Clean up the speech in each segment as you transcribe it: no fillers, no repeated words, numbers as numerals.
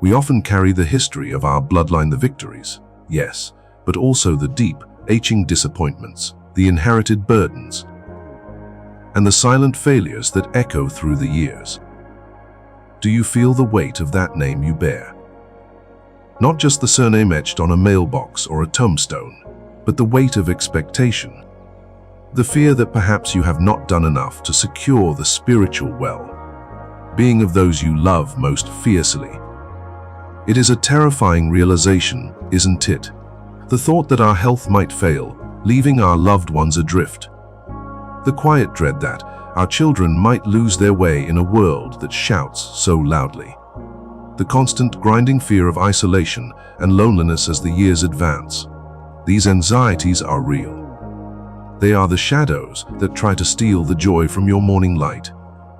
We often carry the history of our bloodline, the victories, yes, but also the deep, aching disappointments, the inherited burdens, and the silent failures that echo through the years. Do you feel the weight of that name you bear? Not just the surname etched on a mailbox or a tombstone, but the weight of expectation. The fear that perhaps you have not done enough to secure the spiritual well-being of those you love most fiercely. It is a terrifying realization, isn't it? The thought that our health might fail, leaving our loved ones adrift. The quiet dread that our children might lose their way in a world that shouts so loudly. The constant grinding fear of isolation and loneliness as the years advance. These anxieties are real. They are the shadows that try to steal the joy from your morning light,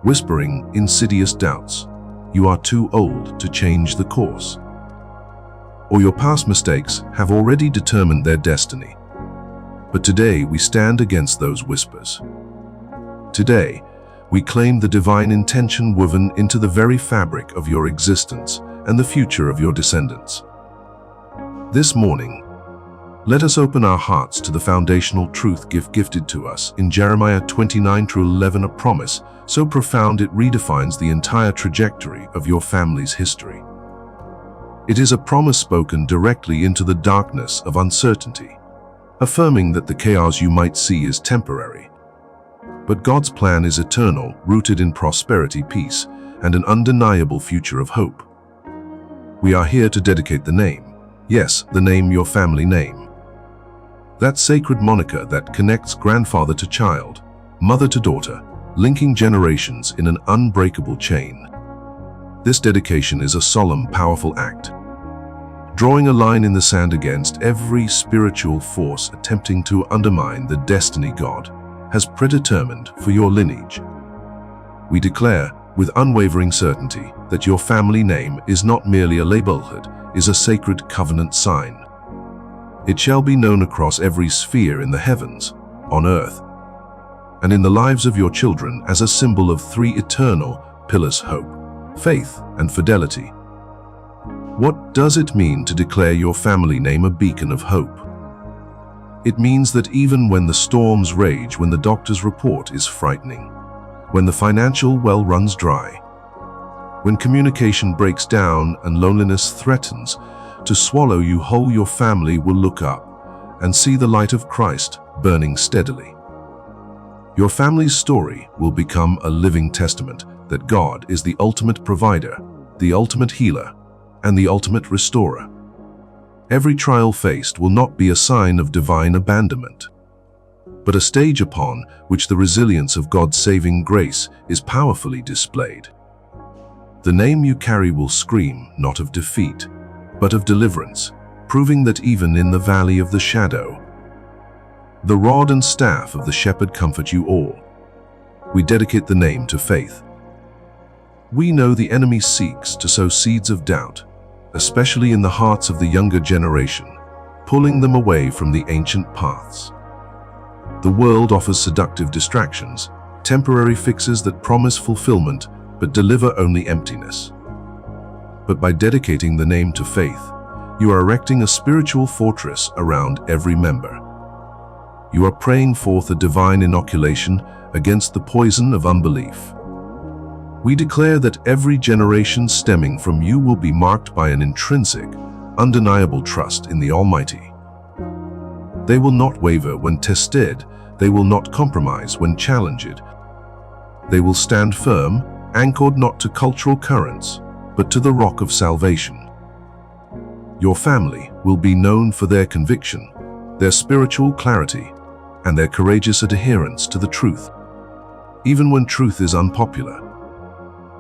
whispering insidious doubts. You are too old to change the course. Or your past mistakes have already determined their destiny. But today we stand against those whispers. Today, we claim the divine intention woven into the very fabric of your existence and the future of your descendants. This morning, let us open our hearts to the foundational truth gifted to us in Jeremiah 29:11, a promise so profound it redefines the entire trajectory of your family's history. It is a promise spoken directly into the darkness of uncertainty, affirming that the chaos you might see is temporary. But God's plan is eternal, rooted in prosperity, peace, and an undeniable future of hope. We are here to dedicate the name. Yes, the name, your family name. That sacred moniker that connects grandfather to child, mother to daughter, linking generations in an unbreakable chain. This dedication is a solemn, powerful act, drawing a line in the sand against every spiritual force attempting to undermine the destiny God has predetermined for your lineage. We declare with unwavering certainty that your family name is not merely a labelhood, is a sacred covenant sign. It shall be known across every sphere in the heavens, on earth, and in the lives of your children as a symbol of three eternal pillars: hope, faith, and fidelity. What does it mean to declare your family name a beacon of hope? It means that even when the storms rage, when the doctor's report is frightening, when the financial well runs dry, when communication breaks down and loneliness threatens to swallow you whole, your family will look up and see the light of Christ burning steadily. Your family's story will become a living testament that God is the ultimate provider, the ultimate healer, and the ultimate restorer. Every trial faced will not be a sign of divine abandonment, but a stage upon which the resilience of God's saving grace is powerfully displayed. The name you carry will scream not of defeat, but of deliverance, proving that even in the valley of the shadow, the rod and staff of the shepherd comfort you all. We dedicate the name to faith. We know the enemy seeks to sow seeds of doubt, especially in the hearts of the younger generation, pulling them away from the ancient paths. The world offers seductive distractions, temporary fixes that promise fulfillment but deliver only emptiness. But by dedicating the name to faith, you are erecting a spiritual fortress around every member. You are praying forth a divine inoculation against the poison of unbelief. We declare that every generation stemming from you will be marked by an intrinsic, undeniable trust in the Almighty. They will not waver when tested. They will not compromise when challenged. They will stand firm, anchored not to cultural currents, but to the rock of salvation. Your family will be known for their conviction, their spiritual clarity, and their courageous adherence to the truth, even when truth is unpopular.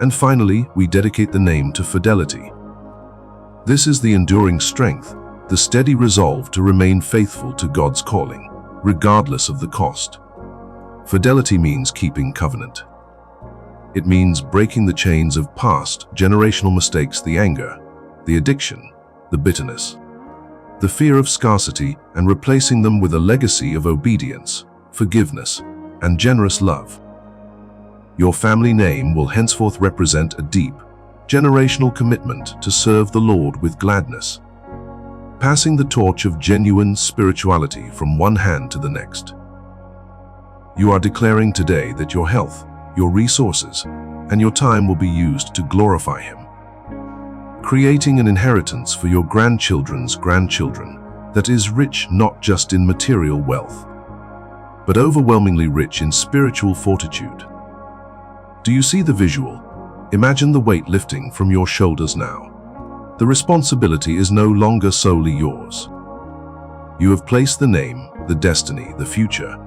And finally, we dedicate the name to fidelity. This is the enduring strength, the steady resolve to remain faithful to God's calling, regardless of the cost. Fidelity means keeping covenant. It means breaking the chains of past generational mistakes, the anger, the addiction, the bitterness, the fear of scarcity, and replacing them with a legacy of obedience, forgiveness, and generous love. Your family name will henceforth represent a deep, generational commitment to serve the Lord with gladness, passing the torch of genuine spirituality from one hand to the next. You are declaring today that your health, your resources, and your time will be used to glorify Him, creating an inheritance for your grandchildren's grandchildren that is rich not just in material wealth, but overwhelmingly rich in spiritual fortitude. Do you see the visual? Imagine the weight lifting from your shoulders now. The responsibility is no longer solely yours. You have placed the name, the destiny, the future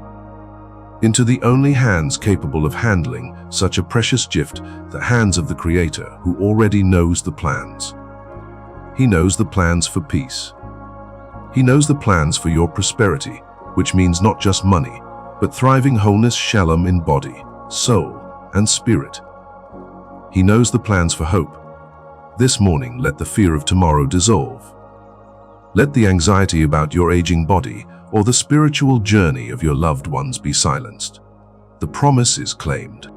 into the only hands capable of handling such a precious gift, the hands of the Creator who already knows the plans. He knows the plans for peace. He knows the plans for your prosperity, which means not just money, but thriving wholeness, shalom in body, soul, and spirit. He knows the plans for hope. This morning, let the fear of tomorrow dissolve. Let the anxiety about your aging body or the spiritual journey of your loved ones be silenced. The promise is claimed.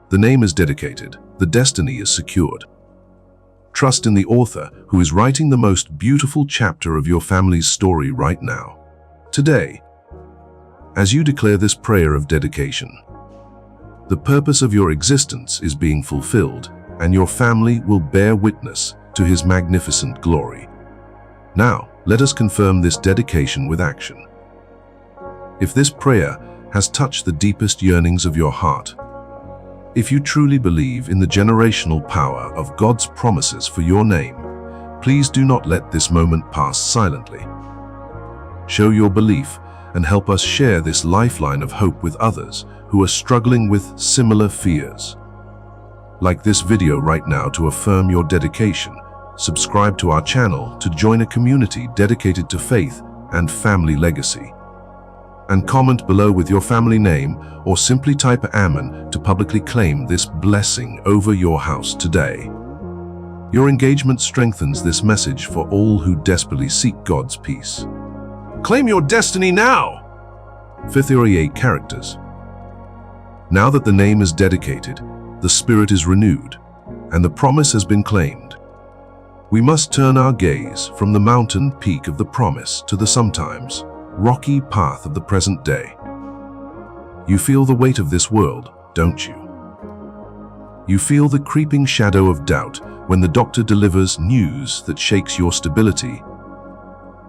The name is dedicated. The destiny is secured. Trust in the author who is writing the most beautiful chapter of your family's story right now. Today, as you declare this prayer of dedication, the purpose of your existence is being fulfilled, and your family will bear witness to His magnificent glory. Now, let us confirm this dedication with action. If this prayer has touched the deepest yearnings of your heart, if you truly believe in the generational power of God's promises for your name, please do not let this moment pass silently. Show your belief and help us share this lifeline of hope with others who are struggling with similar fears. Like this video right now to affirm your dedication. Subscribe to our channel to join a community dedicated to faith and family legacy. And comment below with your family name or simply type Amen to publicly claim this blessing over your house today. Your engagement strengthens this message for all who desperately seek God's peace. Claim your destiny now! 38 characters. Now that the name is dedicated, the spirit is renewed, and the promise has been claimed. We must turn our gaze from the mountain peak of the promise to the sometimes rocky path of the present day. You feel the weight of this world, don't you? You feel the creeping shadow of doubt when the doctor delivers news that shakes your stability,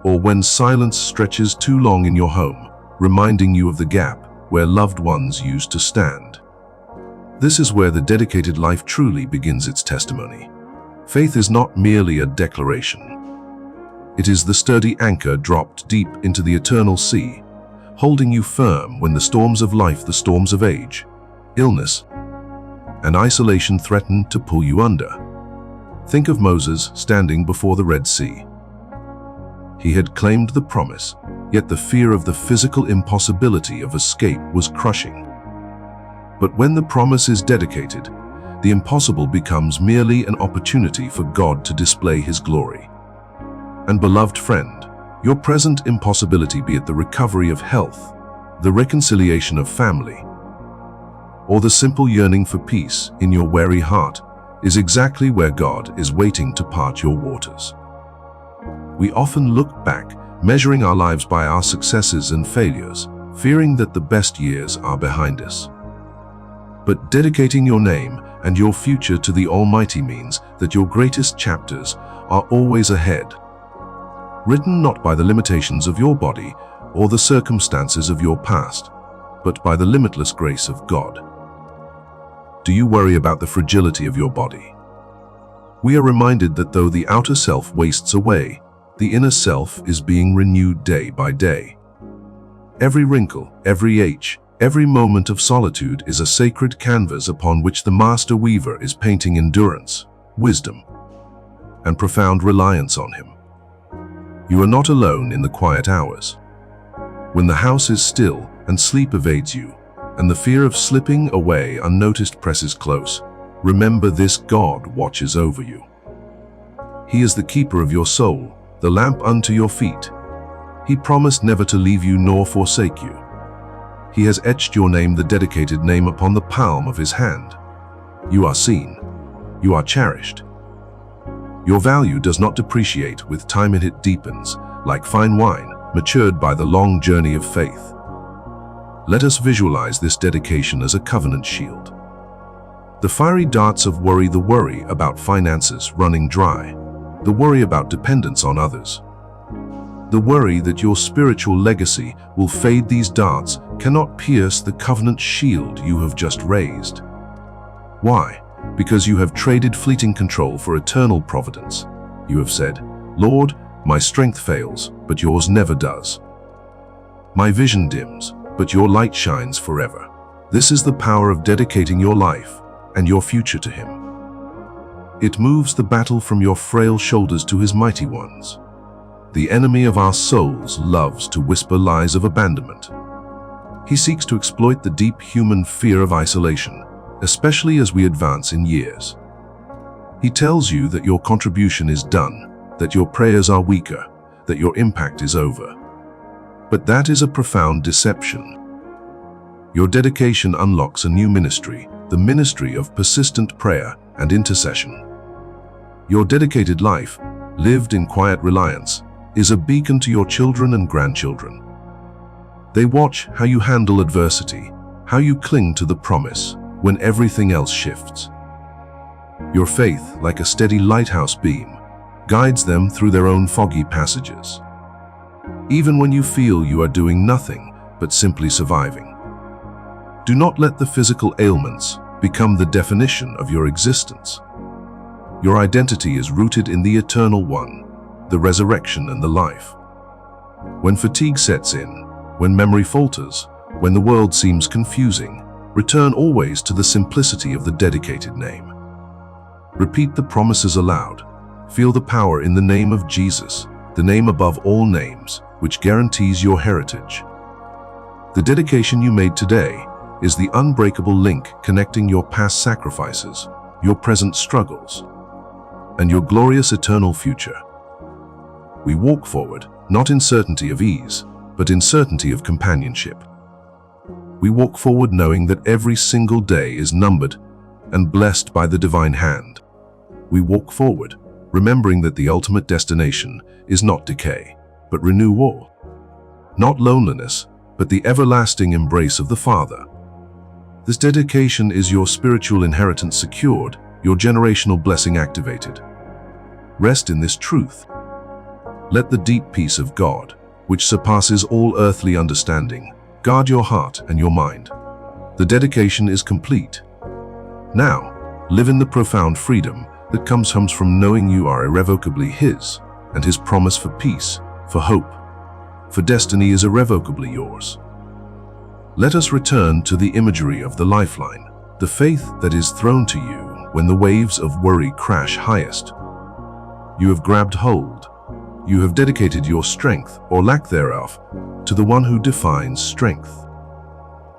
or when silence stretches too long in your home, reminding you of the gap where loved ones used to stand. This is where the dedicated life truly begins its testimony. Faith is not merely a declaration. It is the sturdy anchor dropped deep into the eternal sea, holding you firm when the storms of life, the storms of age, illness, and isolation threaten to pull you under. Think of Moses standing before the Red Sea. He had claimed the promise, yet the fear of the physical impossibility of escape was crushing. But when the promise is dedicated, the impossible becomes merely an opportunity for God to display His glory. And beloved friend, your present impossibility, be it the recovery of health, the reconciliation of family, or the simple yearning for peace in your weary heart, is exactly where God is waiting to part your waters. We often look back, measuring our lives by our successes and failures, fearing that the best years are behind us. But dedicating your name and your future to the Almighty means that your greatest chapters are always ahead, written not by the limitations of your body or the circumstances of your past, but by the limitless grace of God. Do you worry about the fragility of your body? We are reminded that though the outer self wastes away, the inner self is being renewed day by day. Every wrinkle, every ache, every moment of solitude is a sacred canvas upon which the master weaver is painting endurance, wisdom, and profound reliance on Him. You are not alone in the quiet hours. When the house is still and sleep evades you, and the fear of slipping away unnoticed presses close, remember this: God watches over you. He is the keeper of your soul, the lamp unto your feet. He promised never to leave you nor forsake you. He has etched your name, the dedicated name, upon the palm of His hand. You are seen. You are cherished. Your value does not depreciate with time, and it deepens, like fine wine, matured by the long journey of faith. Let us visualize this dedication as a covenant shield. The fiery darts of worry, the worry about finances running dry, the worry about dependence on others, the worry that your spiritual legacy will fade, these darts cannot pierce the covenant shield you have just raised. Why? Because you have traded fleeting control for eternal providence. You have said, "Lord, my strength fails, but yours never does. My vision dims, but your light shines forever." This is the power of dedicating your life and your future to Him. It moves the battle from your frail shoulders to His mighty ones. The enemy of our souls loves to whisper lies of abandonment. He seeks to exploit the deep human fear of isolation, especially as we advance in years. He tells you that your contribution is done, that your prayers are weaker, that your impact is over. But that is a profound deception. Your dedication unlocks a new ministry, the ministry of persistent prayer and intercession. Your dedicated life, lived in quiet reliance, is a beacon to your children and grandchildren. They watch how you handle adversity, how you cling to the promise when everything else shifts. Your faith, like a steady lighthouse beam, guides them through their own foggy passages. Even when you feel you are doing nothing but simply surviving. Do not let the physical ailments become the definition of your existence. Your identity is rooted in the Eternal One, the resurrection and the life. When fatigue sets in, when memory falters, when the world seems confusing, return always to the simplicity of the dedicated name. Repeat the promises aloud. Feel the power in the name of Jesus, the name above all names, which guarantees your heritage. The dedication you made today is the unbreakable link connecting your past sacrifices, your present struggles, and your glorious eternal future. We walk forward, not in certainty of ease, but in certainty of companionship. We walk forward knowing that every single day is numbered and blessed by the divine hand. We walk forward, remembering that the ultimate destination is not decay, but renewal. Not loneliness, but the everlasting embrace of the Father. This dedication is your spiritual inheritance secured, your generational blessing activated. Rest in this truth. Let the deep peace of God, which surpasses all earthly understanding, guard your heart and your mind. The dedication is complete. Now, live in the profound freedom that comes from knowing you are irrevocably His, and His promise for peace, for hope, for destiny is irrevocably yours. Let us return to the imagery of the lifeline, the faith that is thrown to you when the waves of worry crash highest. You have grabbed hold. You have dedicated your strength, or lack thereof, to the one who defines strength.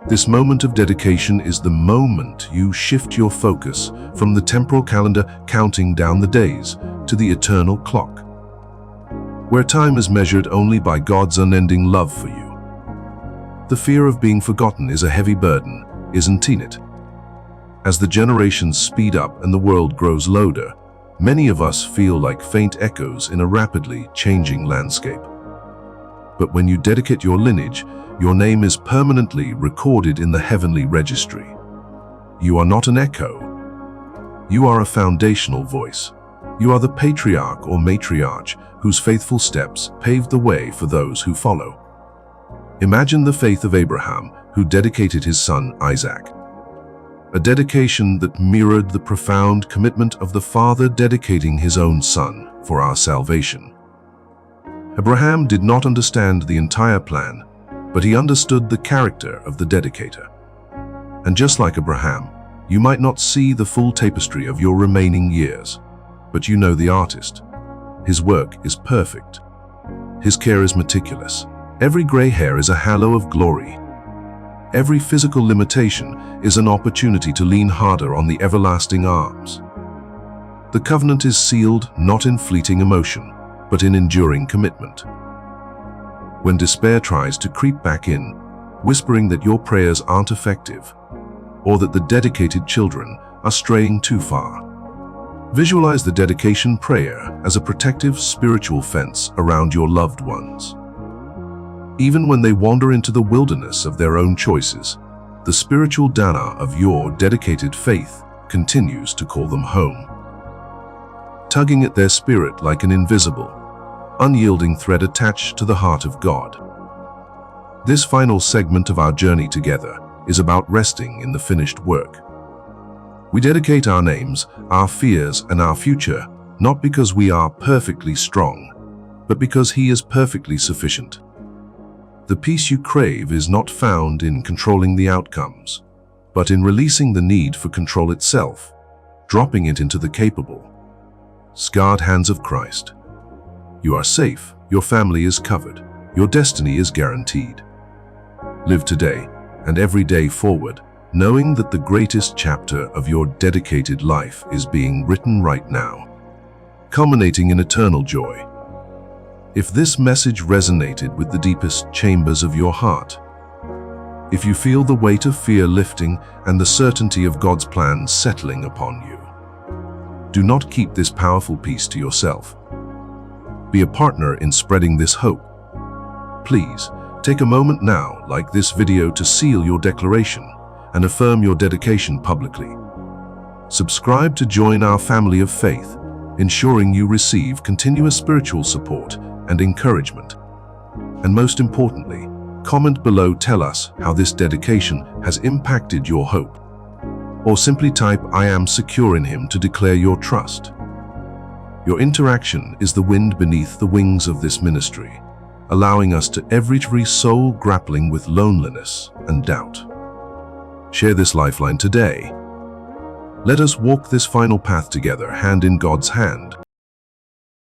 This moment of dedication is the moment you shift your focus from the temporal calendar counting down the days to the eternal clock, where time is measured only by God's unending love for you. The fear of being forgotten is a heavy burden, isn't it? As the generations speed up and the world grows louder, many of us feel like faint echoes in a rapidly changing landscape. But when you dedicate your lineage, your name is permanently recorded in the heavenly registry. You are not an echo. You are a foundational voice. You are the patriarch or matriarch whose faithful steps paved the way for those who follow. Imagine the faith of Abraham, who dedicated his son Isaac. A dedication that mirrored the profound commitment of the Father dedicating his own son for our salvation. Abraham did not understand the entire plan, but he understood the character of the dedicator. And just like Abraham, you might not see the full tapestry of your remaining years, but you know the artist. His work is perfect. His care is meticulous. Every gray hair is a halo of glory. Every physical limitation is an opportunity to lean harder on the everlasting arms. The covenant is sealed not in fleeting emotion, but in enduring commitment. When despair tries to creep back in, whispering that your prayers aren't effective, or that the dedicated children are straying too far, Visualize the dedication prayer as a protective spiritual fence around your loved ones. Even when they wander into the wilderness of their own choices, the spiritual dana of your dedicated faith continues to call them home, tugging at their spirit like an invisible, unyielding thread attached to the heart of God. This final segment of our journey together is about resting in the finished work. We dedicate our names, our fears, and our future, not because we are perfectly strong, but because He is perfectly sufficient. The peace you crave is not found in controlling the outcomes, but in releasing the need for control itself, dropping it into the capable, scarred hands of Christ. You are safe, your family is covered, your destiny is guaranteed. Live today and every day forward, knowing that the greatest chapter of your dedicated life is being written right now, culminating in eternal joy. If this message resonated with the deepest chambers of your heart, if you feel the weight of fear lifting and the certainty of God's plan settling upon you, do not keep this powerful peace to yourself. Be a partner in spreading this hope. Please, take a moment now, like this video, to seal your declaration and affirm your dedication publicly. Subscribe to join our family of faith, ensuring you receive continuous spiritual support and encouragement. And most importantly, comment below, tell us how this dedication has impacted your hope. Or simply type "I am secure in Him" to declare your trust. Your interaction is the wind beneath the wings of this ministry, allowing us to every soul grappling with loneliness and doubt. Share this lifeline today. Let us walk this final path together, hand in God's hand.